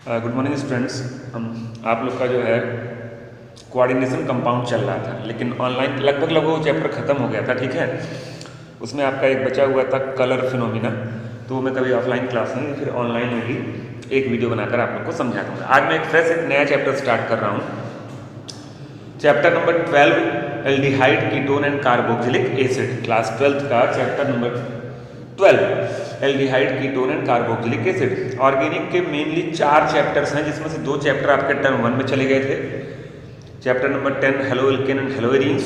Good morning students. हम आप लोग का जो है कोऑर्डिनेशन कंपाउंड चल रहा था, लेकिन ऑनलाइन लगभग वो चैप्टर ख़त्म हो गया था। ठीक है, उसमें आपका एक बचा हुआ था कलर फिनोमिना, तो मैं कभी ऑफलाइन क्लास में फिर ऑनलाइन में भी एक वीडियो बनाकर आप लोग को समझा दूँगा। आज मैं एक नया चैप्टर स्टार्ट कर रहा हूँ, chapter number 12 aldehyde ketone and carboxylic acid. Class 12th का chapter number 12 aldehyde ketone and carboxylic acid. Organic के मेनली 4 चैप्टर्स हैं, जिसमें से 2 चैप्टर आपके टर्म 1 में चले गए थे, chapter number 10 halo alkane and hello arenes,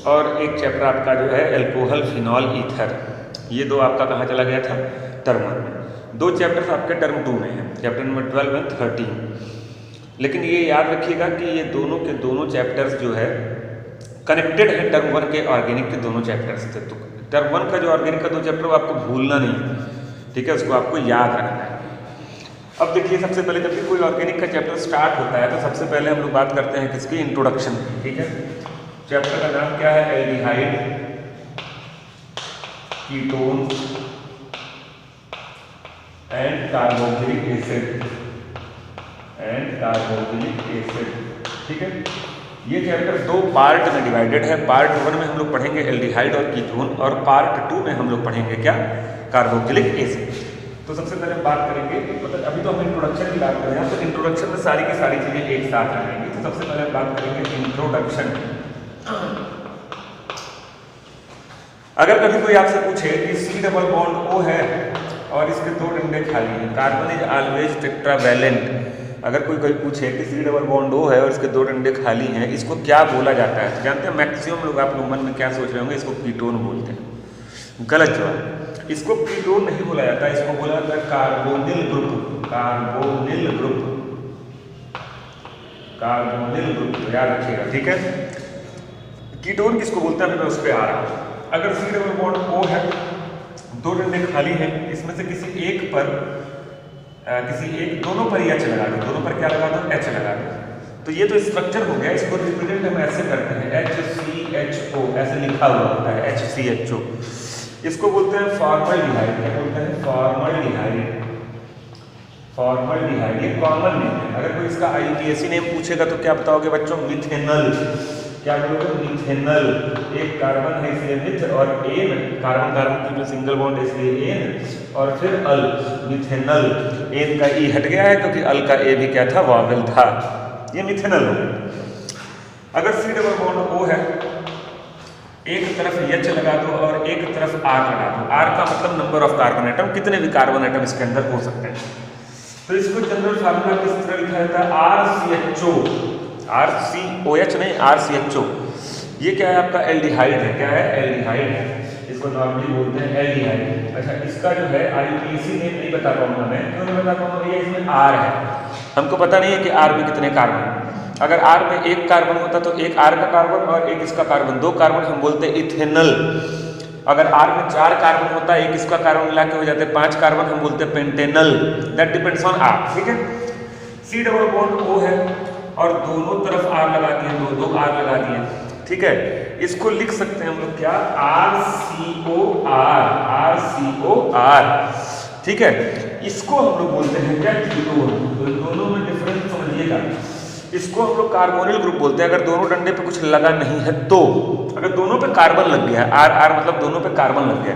और एक चैप्टर आपका जो है एल्कोहल फिनॉल ईथर। ये 2 आपका कहाँ चला गया था, टर्म 1 में। 2 चैप्टर्स आपके टर्म 2 में हैं, चैप्टर नंबर 12 एंड 13। लेकिन ये याद रखिएगा कि ये दोनों के दोनों चैप्टर्स जो है कनेक्टेड है टर्म 1 के ऑर्गेनिक के दोनों चैप्टर्स थे। तो टर्म 1 का जो ऑर्गेनिक का 2 चैप्टर वो आपको भूलना नहीं, ठीक है, उसको आपको याद रखना है। अब देखिए, सबसे पहले जब भी कोई ऑर्गेनिक का चैप्टर स्टार्ट होता है तो सबसे पहले हम लोग बात करते हैं किसकी, इंट्रोडक्शन की। ठीक है, चैप्टर का नाम क्या है, aldehyde ketone and carboxylic acid ठीक है, ये चैप्टर 2 पार्ट में डिवाइडेड है। पार्ट 1 में हम लोग पढ़ेंगे एल्डिहाइड और कीटोन, और पार्ट 2 में हम लोग पढ़ेंगे क्या, कार्बोक्सिलिक एसिड। तो सबसे पहले हम बात करेंगे, मतलब अभी तो हम इंट्रोडक्शन की बात कर रहे हैं, तो इंट्रोडक्शन में सारी की सारी चीज़ें एक साथ आ जाएंगी। तो सबसे पहले हम बात करेंगे इंट्रोडक्शन। अगर कभी कोई आपसे पूछे कि C डबल बॉन्ड O है और इसके 2 डंडे खाली हैं, कार्बन इज ऑलवेज टेट्रावैलेंट। अगर कोई पूछे कि C डबल बॉन्ड O है और इसके 2 डंडे खाली हैं, इसको क्या बोला जाता है? तो जानते हैं मैक्सिमम लोग, आप लोग मन में क्या सोच रहे होंगे, इसको कीटोन बोलते हैं। गलत जवाब, इसको कीटोन नहीं बोला जाता, इसको बोला जाता है कार्बोनिल ग्रुप। कार्बोनिल ग्रुप, तो याद रखिएगा। ठीक है, कीटोन किसको बोलते हैं, मैं उस पर आ रहा हूँ। अगर C डबल बॉन्ड O है, 2 डंडे खाली हैं, इसमें से किसी एक पर दोनों पर H लगा दो, दोनों पर क्या लगा दो, H लगा दो। तो ये तो स्ट्रक्चर हो गया, इसको रिप्रेजेंट हम ऐसे करते हैं, HCHO ऐसे लिखा हुआ होता है, HCHO। इसको बोलते हैं फॉर्मल्डिहाइड। क्या बोलते हैं, फॉर्मल्डिहाइड। ये कॉमन नेम है। अगर कोई इसका IUPAC नेम पूछेगा तो क्या बताओगे बच्चों, मिथेनल। क्या बोलोगे, मिथेनल। एक कार्बन है इसलिए मिथ, और एन कार्बन की जो सिंगल बॉन्ड है इसलिए एन, और फिर अल, मिथेनल। एन का ई हट गया है क्योंकि अल का ए भी क्या था, वॉवेल था। ये मिथेनल हो। अगर C डबल बॉन्ड O है, एक तरफ H लगा दो और एक तरफ R लगा दो। R का मतलब नंबर ऑफ कार्बन एटम, कितने भी कार्बन एटम इसके अंदर हो सकते हैं। तो इसको जनरल फार्मूला किस तरह लिखा जाता है, RCHO, RCOH नहीं, RCHO। ये क्या है आपका, एल्डिहाइड है। क्या है, एल्डिहाइड है, इसको नॉर्मली बोलते हैं एल्डिहाइड। अच्छा, इसका जो है IUPAC नेम नहीं बता पाऊंगा मैं, क्यों नहीं बता पाऊंगा भैया, इसमें R है, हमको पता नहीं है कि R में कितने कार्बन। अगर R में एक कार्बन होता तो एक R का कार्बन और एक इसका कार्बन, 2 कार्बन, हम बोलते हैं इथेनल। अगर R में 4 कार्बन होता है, एक इसका कार्बन मिला के हो जाते 5 कार्बन, हम बोलते हैं Pantanal. That depends on R। ठीक है, C डबल बॉन्ड O है और दोनों तरफ R लगा दिए, दो R लगा दिए। ठीक है, इसको लिख सकते हैं हम लोग क्या, RCOR। ठीक है, इसको हम लोग बोलते हैं क्या, कीटोन। तो दोनों में डिफरेंस समझिएगा। इसको हम लोग कार्बोनिल ग्रुप बोलते हैं अगर दोनों डंडे पे कुछ लगा नहीं है तो। अगर दोनों पे कार्बन लग गया है, R मतलब दोनों पे कार्बन लग गया,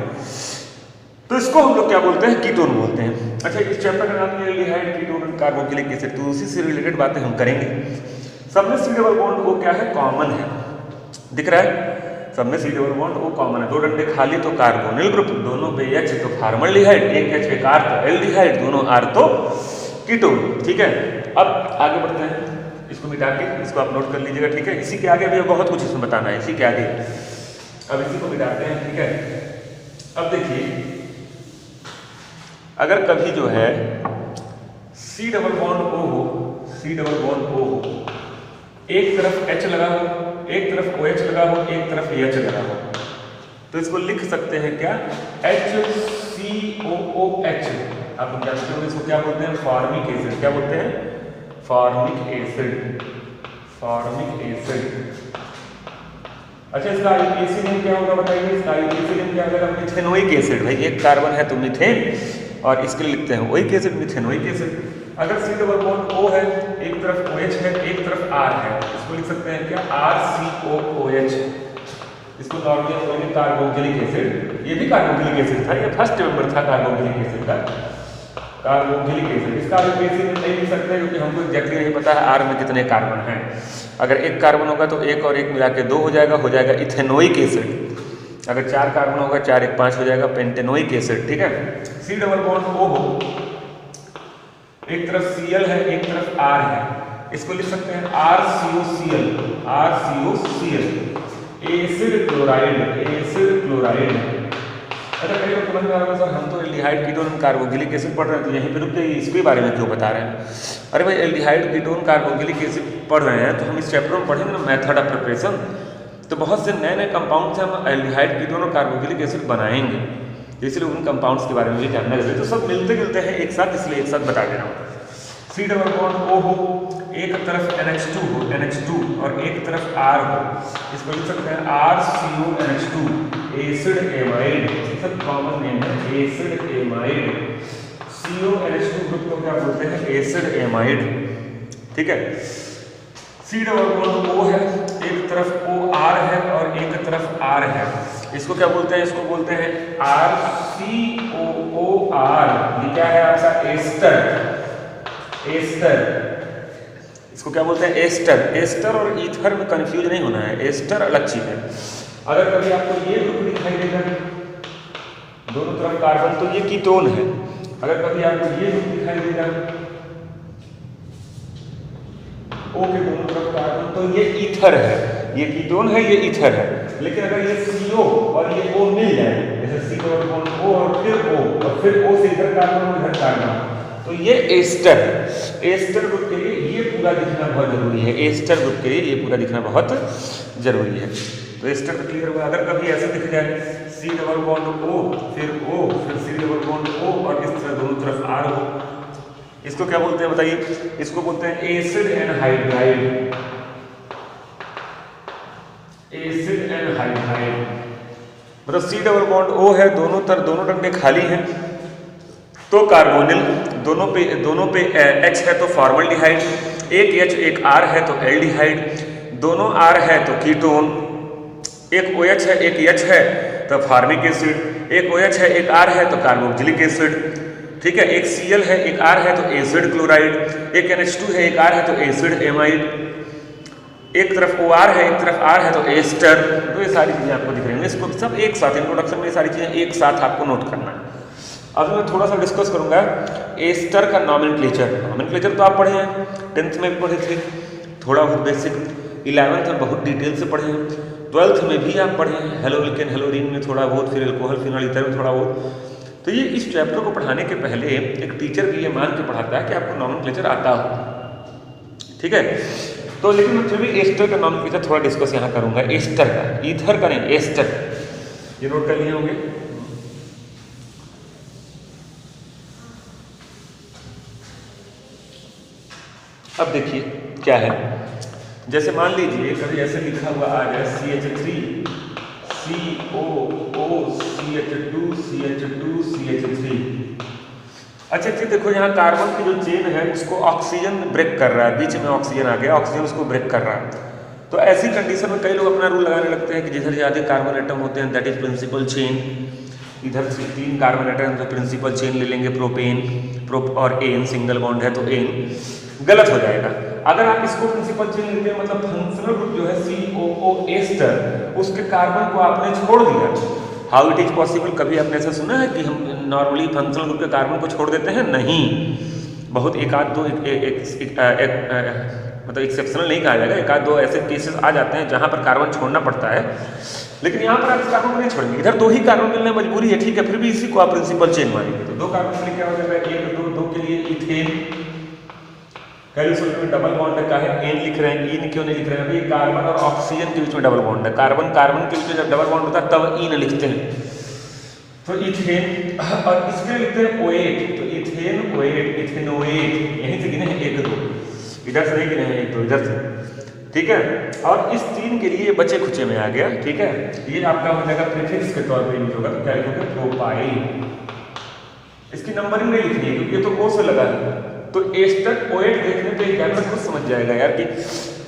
तो इसको हम लोग क्या बोलते हैं, कीटोन बोलते हैं। अच्छा, इस चैप्टर का नाम है aldehyde ketone and carboxylic acid, तो उसी से रिलेटेड बातें हम करेंगे। सब में C डबल बॉन्ड O क्या है, कॉमन है, दिख रहा है, सब में C double bond O common है। 2 डंडे खाली तो कार्बोनिल ग्रुप, दोनों पे H तो फॉर्मल्डिहाइड, एक H एक R तो एल्डिहाइड, दोनों R तो कीटोन। ठीक है, अब आगे बढ़ते हैं, इसको मिटा के इसको आप नोट कर लीजिएगा। ठीक है, इसी के आगे भी बहुत कुछ इसमें बताना है, इसी के आगे। अब इसी को मिटाते हैं। ठीक है, अब देखिए, अगर कभी जो है C डबल बॉन्ड O हो, एक तरफ H लगा हो, एक तरफ OH लगा हो, एक तरफ H लगा हो, तो इसको लिख सकते हैं क्या, HCOOH। आप लोग जानते हो इसको क्या बोलते हैं, फॉर्मिक एसिड। क्या बोलते हैं, फॉर्मिक एसिड। अच्छा, इसका IUPAC नेम क्या होगा बताइए, इसका IUPAC नेम क्या होगा, मिथेनोइक एसिड। भाई एक कार्बन है तो मीथेन, और इसके लिए लिखते हैं ओइक एसिड, मिथेनोइक एसिड। अगर C डबल बॉन्ड O है, एक तरफ OH है, एक तरफ R है, इसको लिख सकते हैं क्या, RCOOH। इसको नॉर्मली हम बोलेंगे कार्बोक्सिलिक एसिड। ये भी कार्बोक्सिलिक एसिड था, ये फर्स्ट मेंबर था कार्बोक्सिलिक एसिड का, कार्बोक्सिलिक एसिड। इसका भी बेसिक नहीं लिख सकते क्योंकि हमको एग्जैक्टली नहीं पता है R में कितने कार्बन हैं। अगर एक कार्बन होगा तो एक और एक मिला के 2 हो जाएगा इथेनोइक एसिड। अगर 4 कार्बन होगा, 4 1 5 हो जाएगा पेंटेनोइक एसिड। ठीक है, C डबल बॉन्ड O हो, एक तरफ Cl है, एक तरफ R है, इसको लिख सकते हैं RCOCl, RCOCl, acid chloride, acid chloride. अच्छा, कई लोग समझ में आ रहा है सर हम तो एल्डिहाइड कीटोन कार्बोक्सिलिक एसिड पढ़ रहे हैं, तो यहीं पे रुक के इसके बारे में क्यों बता रहे हैं? अरे भाई, एल्डिहाइड कीटोन कार्बोक्सिलिक एसिड पढ़ रहे हैं तो हम इस चैप्टर में पढ़ेंगे ना मेथड ऑफ प्रिपरेशन। तो बहुत से नए नए कंपाउंड से हम एल्डिहाइड कीटोन और कार्बोक्सिलिक एसिड बनाएंगे, इसलिए उन कंपाउंड्स के बारे में भी जानना जरूरी है। तो सब मिलते जुलते हैं एक साथ, इसलिए एक साथ बता दे रहा हूँ। C डबल बॉन्ड O हो, एक तरफ NH2 हो, NH2, और एक तरफ R हो, इसको लिख सकते हैं RCONH2, एसिड एमाइड। सब कॉमन नेम है, एसिड एमाइड। CONH2 ग्रुप को क्या बोलते हैं, एसिड एमाइड। ठीक है, C डबल बॉन्ड O है, एक तरफ OR है और एक तरफ R है, इसको क्या बोलते हैं, इसको बोलते हैं RCOOR। ये क्या है आपका, एस्टर, एस्टर। इसको क्या बोलते हैं, एस्टर। एस्टर और ईथर में कंफ्यूज नहीं होना है, एस्टर अलग चीज है। अगर कभी आपको ये ग्रुप दिखाई देगा दोनों तरफ कार्बन, तो ये कीटोन है। अगर कभी आपको ये ग्रुप दिखाई देगा O के दोनों तरफ कार्बन, तो ये ईथर है, ये कीटोन है, ये ईथर है। लेकिन अगर ये CO और ये O मिल जाए, जैसे C डबल बॉन्ड O और फिर O और फिर O से इधर कार्बन और इधर कार्बन, तो ये एस्टर है। एस्टर ग्रुप के लिए ये पूरा दिखना बहुत जरूरी है, एस्टर ग्रुप के लिए ये पूरा दिखना बहुत जरूरी है। तो एस्टर तो क्लियर हुआ। अगर कभी ऐसे दिख जाए C डबल बॉन्ड O, फिर O, फिर C डबल बॉन्ड O और इस तरह दोनों तरफ R हो, इसको क्या बोलते हैं बताइए, इसको बोलते हैं एसिड एनहाइड्राइड, एसिड एनहाइड्राइड। मतलब C डबल बॉन्ड O है, दोनों डंडे खाली हैं तो कार्बोनिल, दोनों पे H है तो फॉर्मल्डिहाइड, एक H एक R है तो एल्डिहाइड, दोनों R है तो कीटोन, एक OH है एक H है तो फॉर्मिक एसिड, एक OH है एक R है तो कार्बोक्सिलिक एसिड। ठीक है, एक Cl है एक R है तो एसिड क्लोराइड, एक NH2 है एक R है तो एसिड एमाइड, एक तरफ OR है एक तरफ R है तो एस्टर। तो ये सारी चीजें आपको दिख रही हैं, इसको सब एक साथ इंट्रोडक्शन में ये सारी चीजें एक साथ आपको नोट करना है। अब मैं थोड़ा सा डिस्कस करूंगा एस्टर का नॉमेनक्लेचर। नॉमेनक्लेचर तो आप पढ़े हैं, 10th में भी पढ़े थे, थोड़ा बहुत बेसिक, 11th में बहुत डिटेल से पढ़े हैं, 12th में भी आप पढ़े हैं, हेलोल्केन हेलोरीन में थोड़ा बहुत, फिर एल्कोहल फिनॉल ईथर में थोड़ा बहुत। तो ये इस चैप्टर को पढ़ाने के पहले एक टीचर भी ये मान के पढ़ाता है कि आपको नॉमेनक्लेचर आता हो। ठीक है, तो लेकिन मैं फिर भी एस्टर का नॉमेनक्लेचर थोड़ा डिस्कस यहाँ करूंगा, एस्टर का, ईथर का नहीं, एस्टर। ये नोट कर लिए होंगे। अब देखिए क्या है, जैसे मान लीजिए कभी ऐसे लिखा हुआ आ जाए CH3 COO CH2 CH2 CH3। अच्छा देखो यहाँ कार्बन की जो चेन है उसको ऑक्सीजन ब्रेक कर रहा है, बीच में ऑक्सीजन आ गया, ऑक्सीजन उसको ब्रेक कर रहा है। तो ऐसी कंडीशन में कई लोग अपना रूल लगाने लगते हैं कि जिधर ज़्यादा कार्बन एटम होते हैं दैट इज प्रिंसिपल चेन, इधर 3 कार्बन एटम तो प्रिंसिपल चेन ले लेंगे, प्रोपेन और एन सिंगल बॉन्ड है तो एन, गलत हो जाएगा। अगर आप इसको प्रिंसिपल चेन लेते हैं मतलब फंक्शनल ग्रुप जो है COO एस्टर, उसके कार्बन को आपने छोड़ दिया। हाउ इट इज पॉसिबल, कभी आपने ऐसा सुना है कि हम नॉर्मली फंक्शनल ग्रुप के कार्बन को छोड़ देते हैं? नहीं, बहुत एक आध दो मतलब एक्सेप्शनल नहीं कहा जाएगा, एक आध दो ऐसे केसेस आ जाते हैं जहां पर कार्बन छोड़ना पड़ता है, लेकिन यहाँ पर आप इस कार्बन को नहीं छोड़ेंगे। इधर 2 ही कार्बन मिलने मजबूरी है, ठीक है, फिर भी इसी को आप प्रिंसिपल चेन मानेंगे। तो 2 कार्बन के लिए क्या हो जाएगा, 1 2 के लिए इथेन, में डबल बॉन्ड का है, एन लिख रहे हैं, इन क्यों नहीं लिख रहे हैं? अभी कार्बन और ऑक्सीजन के बीच में डबल बॉन्ड है, कार्बन के बीच में जब डबल बॉन्ड होता है तब इन लिखते हैं, तो इथेन। और इसके लिखते हैं OH, तो इथेन OH, इथेनोएट, यहीं से गिने हैं 1 2, इधर से नहीं गिने हैं 1 2, इधर से, ठीक है। और इस 3 के लिए बचे खुचे में आ गया, ठीक है, ये आपका हो जाएगा प्रीफिक्स के तौर पर यूज होगा, तो क्या लिखोगे, प्रोपाइल। इसकी नंबरिंग नहीं लिखनी है क्योंकि ये तो O से लगा है, तो एस्टर OH देखने पे एग्जामिनर खुद समझ जाएगा यार कि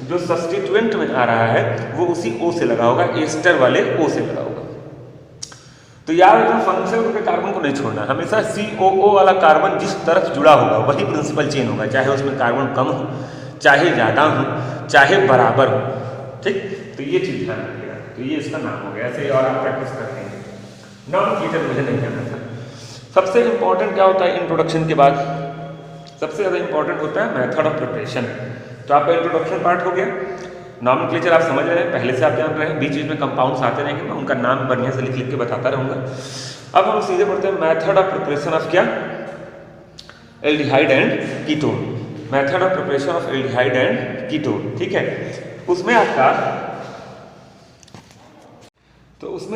जो सब्स्टिट्यूएंट में आ रहा है वो उसी O से लगा होगा, एस्टर वाले O से लगा होगा। तो यार इतना फंक्शनल ग्रुप के कार्बन को नहीं छोड़ना, हमेशा COO वाला कार्बन जिस तरफ जुड़ा होगा वही प्रिंसिपल चेन होगा, चाहे उसमें कार्बन कम हो, चाहे ज़्यादा हो, चाहे बराबर हो, ठीक। तो ये चीज़ ध्यान रखिएगा। तो ये इसका नाम हो गया, ऐसे और आप प्रैक्टिस करते हैं। नॉमेनक्लेचर मुझे नहीं जाना था। सबसे इंपॉर्टेंट क्या होता है इंट्रोडक्शन के बाद? सबसे ज़्यादा इंपॉर्टेंट होता है मेथड ऑफ प्रिपरेशन। तो आपका इंट्रोडक्शन पार्ट हो गया, नॉमेनक्लेचर आप समझ रहे हैं, पहले से आप जान रहे हैं, बीच बीच में कंपाउंड्स आते रहेंगे, मैं उनका नाम बढ़िया से लिख लिख के बताता रहूँगा। अब हम सीधे पढ़ते हैं मेथड ऑफ प्रिपरेशन ऑफ क्या? Aldehyde and ketone. Method of preparation of aldehyde and ketone, ठीक है। उसमें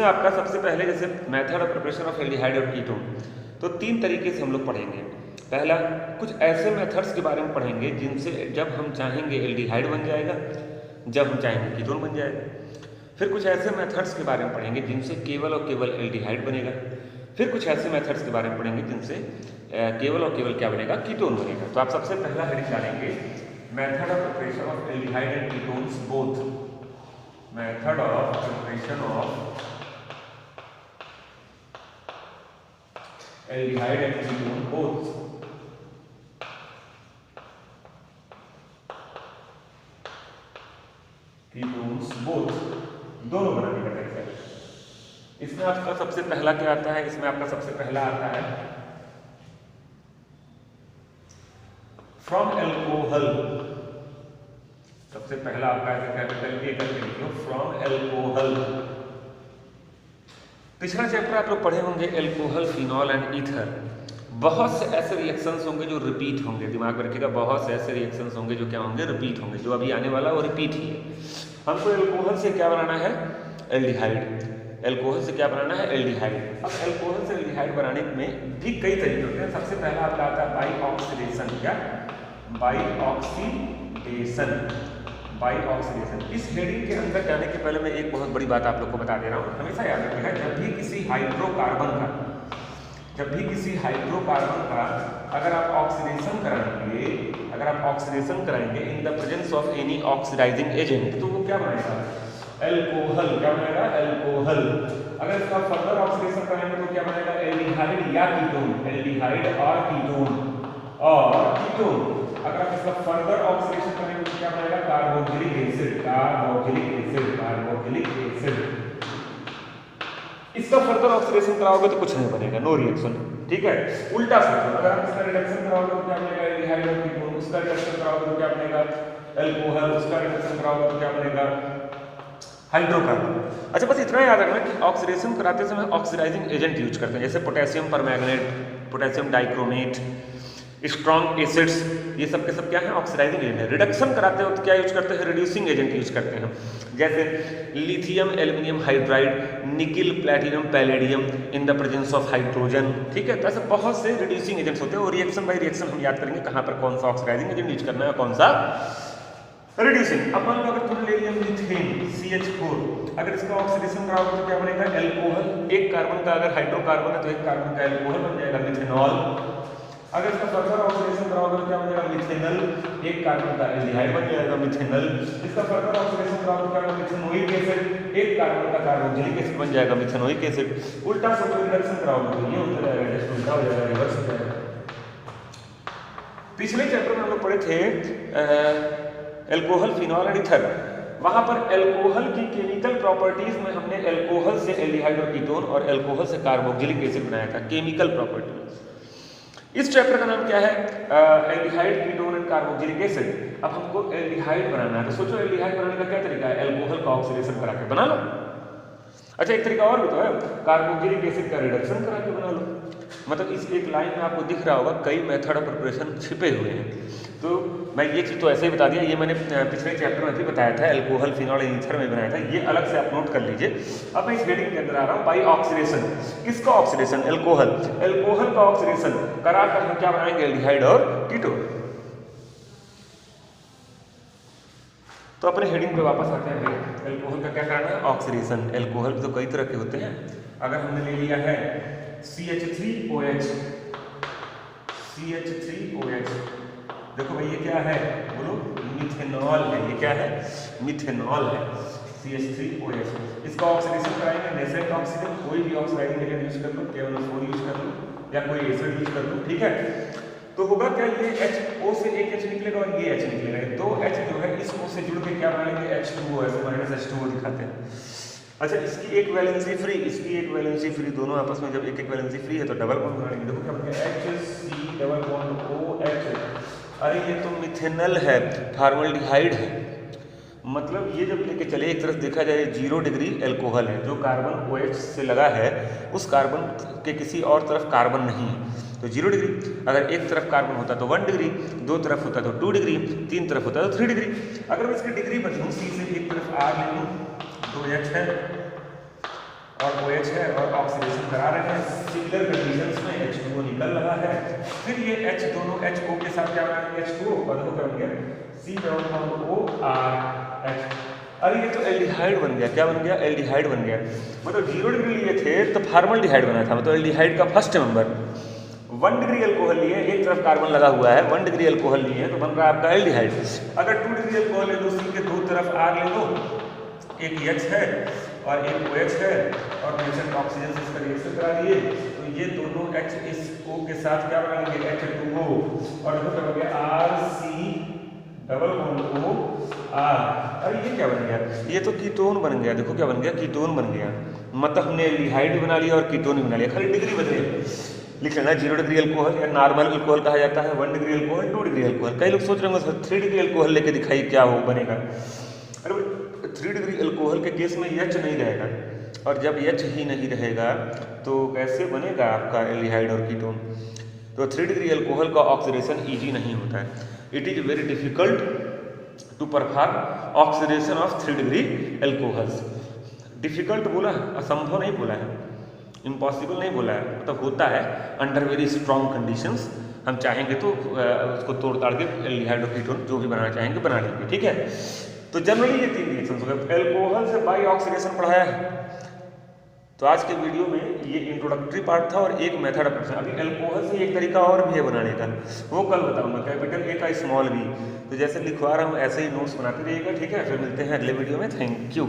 आपका सबसे पहले जैसे method of preparation of aldehyde और कीटोन, तो 3 तरीके से हम लोग पढ़ेंगे। पहला, कुछ ऐसे मेथड्स के बारे में पढ़ेंगे जिनसे जब हम चाहेंगे एल्डिहाइड बन जाएगा, जब हम चाहेंगे कीटोन बन जाएगा। फिर कुछ ऐसे मेथड्स के बारे में पढ़ेंगे जिनसे केवल और केवल एल्डिहाइड बनेगा। फिर कुछ ऐसे मेथड्स के बारे में पढ़ेंगे जिनसे केवल और केवल क्या बनेगा? कीटोन बनेगा। तो आप सबसे पहला हेडिंग डालेंगे method of preparation of aldehyde and ketones both. Method of preparation of aldehyde and ketone both. Ketones both, दोनों बनाने का तरीका है। इसमें आपका सबसे पहला क्या आता है? इसमें आपका सबसे पहला आता है फ्रॉम एल्कोहल। सबसे पहला आपका ऐसे कैपिटल A करके लिखो, फ्रॉम एल्कोहल। पिछला चैप्टर आप लोग पढ़े होंगे एल्कोहल, फिनॉल एंड ईथर। बहुत से ऐसे रिएक्शंस होंगे जो रिपीट होंगे, दिमाग में रखिएगा, बहुत से ऐसे रिएक्शंस होंगे जो क्या होंगे? रिपीट होंगे। जो अभी आने वाला वो रिपीट ही है। हमको एल्कोहल से क्या बनाना है? एल्डिहाइड। एल्कोहल से क्या बनाना है? एल्डिहाइड। अब एल्कोहल से एल्डिहाइड बनाने में भी कई तरीके होते हैं। सबसे पहला आपका आता है बाई ऑक्सीडेशन। क्या? By oxidation. By oxidation. इस हेडिंग के अंदर जाने के पहले मैं एक बहुत बड़ी बात आप लोग को बता दे रहा हूँ, हमेशा याद रखिएगा, जब भी किसी हाइड्रोकार्बन का अगर आप ऑक्सीडेशन कराएंगे in the presence of any oxidizing agent, तो वो क्या बनेगा? एल्कोहल। क्या बनेगा? एल्कोहल। अगर इसका फर्दर ऑक्सीडेशन कराएंगे तो क्या बनेगा? एल्डिहाइड या कीटोन। एल्डिहाइड और कीटोन। अगर आप इसका फर्दर ऑक्सीडेशन करेंगे तो क्या बनेगा? Carboxylic acid. इसका फर्दर ऑक्सीडेशन कराओगे तो कुछ नहीं बनेगा, नो रिएक्शन, ठीक है। उल्टा सोचो, अगर आप इसका रिडक्शन कराओगे तो क्या बनेगा? एल्डिहाइड और कीटोन। उसका रिडक्शन कराओगे तो क्या बनेगा? एल्कोहल। उसका रिडक्शन कराओगे तो क्या बनेगा? हाइड्रोकार्बन। अच्छा, बस इतना याद रखना कि ऑक्सीडेशन कराते समय ऑक्सीडाइजिंग एजेंट यूज करते हैं, जैसे potassium permanganate, potassium dichromate, strong acids, ये सब के सब क्या है? ऑक्सीडाइजिंग एजेंट है। रिडक्शन कराते वक्त क्या यूज करते हैं? रिड्यूसिंग एजेंट यूज करते हैं, जैसे lithium aluminium hydride, nickel platinum palladium in the presence of hydrogen, ठीक है। तो ऐसे बहुत से रिड्यूसिंग एजेंट्स होते हैं और रिएक्शन बाय रिएक्शन हम याद करेंगे कहाँ पर कौन सा ऑक्सीडाइजिंग एजेंट यूज करना है, कौन सा रिड्यूसिंग। अब मान लो अगर तुमने ले लिया मीथेन CH4, अगर इसका ऑक्सीडेशन कराओगे तो क्या बनेगा? एल्कोहल। एक कार्बन का अगर हाइड्रोकार्बन है तो एक कार्बन का एल्कोहल बन जाएगा, मिथेनॉल। अगर इसका फर्दर ऑक्सीडेशन कराओगे तो क्या बनेगा? मिथेनल। एक कार्बन का एल्डिहाइड बन जाएगा, मिथेनल। इसका फर्दर ऑक्सीडेशन कराओगे तो क्या बनेगा? Methanoic acid. एक कार्बन का कार्बोक्सिलिक एसिड बन जाएगा, मिथेनोइक एसिड। उल्टा सोचो, रिडक्शन कराओगे तो ये होता जाएगा, जस्ट उल्टा हो जाएगा, रिवर्स हो जाएगा। पिछले चैप्टर में हम लोग पढ़े थे एल्कोहल, फिनॉल एंड ईथर। वहां पर एल्कोहल की केमिकल प्रॉपर्टीज में हमने एल्कोहल से एल्डिहाइड और कीटोन और एल्कोहल से कार्बोक्सिलिक एसिड बनाया था, केमिकल प्रॉपर्टीज। इस चैप्टर का नाम क्या है? Aldehyde, ketone and carboxylic acid. अब हमको एल्डिहाइड बनाना है, तो सोचो एल्डिहाइड बनाने का क्या तरीका है? एल्कोहल का ऑक्सीडेशन करा के बना लो। अच्छा, एक तरीका और भी तो है, कार्बोक्सिलिक एसिड का रिडक्शन करा के बना लो। मतलब इस एक लाइन में आपको दिख रहा होगा कई मेथड ऑफ प्रिपरेशन छिपे हुए हैं। तो मैं ये चीज़ तो ऐसे ही बता दिया, ये मैंने पिछले चैप्टर में भी बताया था, एल्कोहल, फिनॉल एंड ईथर में बनाया था, ये अलग से आप नोट कर लीजिए। अब मैं इस हेडिंग के अंदर आ रहा हूँ, बाई ऑक्सीडेशन। किसका ऑक्सीडेशन? एल्कोहल। एल्कोहल का ऑक्सीडेशन करा कर हम क्या बनाएंगे? एल्डिहाइड और कीटोन। तो अपने हेडिंग पे वापस आते हैं। एल्कोहल का क्या करना है? ऑक्सीडेशन। एल्कोहल तो कई तरह के होते हैं। अगर हमने ले लिया है CH3OH, देखो भाई ये क्या है, बोलो मिथेनॉल है। ये क्या है, मिथेनॉल है, CH3OH। इसका ऑक्सीडेशन कराएंगे नेसेंट ऑक्सीजन, कोई भी ऑक्सीडाइजिंग एजेंट यूज कर लो, KONO4 यूज कर लो या कोई एसिड यूज कर लो, ठीक है। तो होगा क्या, ये HO से एक H निकलेगा और ये H निकलेगा, दो H जो है इस O से जुड़ के क्या बनाएंगे, H2O, ऐसे -H2O दिखाते हैं। अच्छा, इसकी एक वैलेंसी फ्री, इसकी एक वैलेंसी फ्री, दोनों आपस में जब एक एक वैलेंसी फ्री है तो डबल बॉन्ड बनाएंगे। देखो क्या बन गया, HC डबल बॉन्ड OH। अरे ये तो मिथेनल है, फॉर्मल्डिहाइड है। मतलब ये जब लेके चले, एक तरफ देखा जाए 0 डिग्री एल्कोहल है, जो कार्बन OH से लगा है उस कार्बन के किसी और तरफ कार्बन नहीं है, तो 0 डिग्री। अगर एक तरफ कार्बन होता तो 1 डिग्री, दो तरफ होता तो 2 डिग्री, तीन तरफ होता तो 3 डिग्री। अगर मैं इसकी डिग्री बदलूँ, C से एक तरफ R ले लूँ, 2H है और OH है और ऑक्सीडेशन करा रहे हैं, सिमिलर कंडीशंस में H2O निकल रहा है। फिर ये H दोनों HO के साथ क्या बनाएंगे, H2O, और देखो क्या बन गया, C=ORH। अरे ये तो एल्डिहाइड बन गया, क्या बन गया, एल्डिहाइड बन गया। मतलब 0 डिग्री लिए थे तो फॉर्मल्डिहाइड बना था, मतलब एल्डिहाइड का फर्स्ट मेंबर। 1 डिग्री अल्कोहल लिए, एक तरफ कार्बन लगा हुआ है, 1 डिग्री अल्कोहल लिए तो बन रहा है आपका एल्डिहाइड। अगर 2 डिग्री अल्कोहल ले लो, C के दो तरफ R ले लो, एक H है और एक OH है और नेसेंट ऑक्सीजन से इसका रिएक्शन करा दिए, तो ये दोनों H इस O के साथ क्या बनाएंगे, H2O, और देखो क्या बन गया, RC डबल बॉन्ड OR। अरे ये क्या बन गया, ये तो कीटोन बन गया। देखो क्या बन गया, कीटोन बन गया। मतलब हमने एल्डिहाइड भी बना लिया और कीटोन भी बना लिया, खाली डिग्री बदले। लिख लेना 0 डिग्री अल्कोहल या नॉर्मल अल्कोहल कहा जाता है, 1 डिग्री अल्कोहल, 2 डिग्री अल्कोहल। कई लोग सोच रहे होंगे 3 डिग्री अल्कोहल लेके दिखाई क्या हो बनेगा। अरे 3 डिग्री अल्कोहल के केस में H नहीं रहेगा, और जब H ही नहीं रहेगा तो कैसे बनेगा आपका एल्डिहाइड और कीटोन। तो 3 डिग्री अल्कोहल का ऑक्सीडेशन ईजी नहीं होता है। It is very difficult to perform oxidation of 3 degree alcohols. Difficult बोला है, असंभव नहीं बोला है, इम्पॉसिबल नहीं बोला है, मतलब होता है अंडर वेरी स्ट्रॉन्ग कंडीशंस। हम चाहेंगे तो उसको तोड़ ताड़ के एल्डिहाइड और कीटोन जो भी बनाना चाहेंगे बना लेंगे, ठीक है। तो जनरली ये 3 रिएक्शंस हो गए। एल्कोहल से बाई ऑक्सीडेशन पढ़ाया है। तो आज के वीडियो में ये इंट्रोडक्टरी पार्ट था और एक मेथड ऑफ। अभी एल्कोहल से एक तरीका और भी है बनाने का, वो कल बताऊंगा, कैपिटल A का स्मॉल b। तो जैसे लिखवा रहा हूँ ऐसे ही नोट्स बनाते रहिएगा, ठीक है। फिर मिलते हैं अगले वीडियो में, थैंक यू।